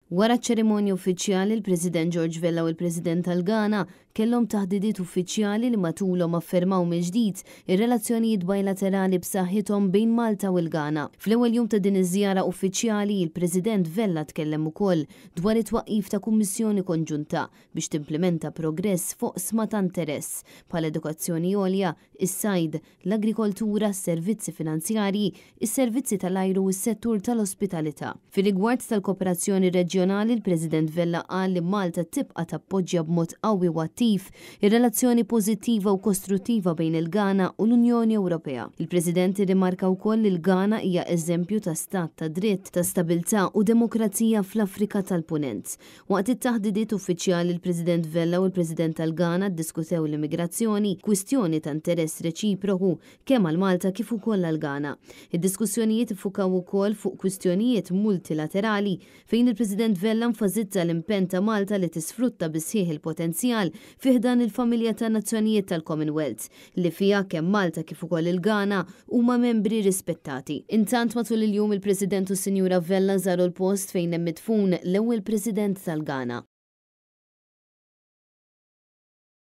Wara ċ-ċerimonja uffiċjali l-President George Vella u l-President tal-Ghana kellhom taħdidiet uffiċjali li matulhom affermaw mill-ġdid ir-relazzjonijiet bilaterali b'saħħithom bejn Malta u l-Ghana. Fl-ewwel jum ta' din iż-żjara uffiċjali il-President Vella tkellem ukoll dwar it-twaqqif ta' kummissjoni konġunta biex timplementa progress fuq sma ta' interess bħal edukazzjoni għolja, is-sajd, l-agrikoltura, s-servizzi finanzjarji, is-servizzi tal-ajru u s-settur tal-ospitalità. Fir-rigward tal-kooperazzjoni reġjonali, il-President Vella qal li Malta tibqa' tappoġġja b'mod qawwi u attiv ir-relazzjoni pożittiva u kostruttiva bejn il-Ghana u l-Unjoni Ewropea. Il-President irrimarka wkoll li l-Ghana hija eżempju ta' stat ta' dritt, ta' stabilità u demokrazija fl-Afrika tal-Punent. Waqt it-taħdidiet uffiċjali il-President Vella u l-President tal-Ghana ddiskutew l-immigrazzjoni, kwistjoni ta' interess reċiproku kemm għal Malta kif ukoll għal Ghana. Id-diskussjonijiet iffukaw ukoll fuq kwistjonijiet multilaterali fejn il-President Vella nfasizza l-impenn ta' Malta li tisfrutta bisħieħ il-potenzjal fih dan il-familja ta' nazzjonijiet tal-Commonwealth li fiha kemm Malta kif ukoll il-Ghana huma membri rispettati. Intant matul il-jum il-President u Sinjura Vella żaru l-post fejn hemm midfun l-ewwel President tal-Ghana.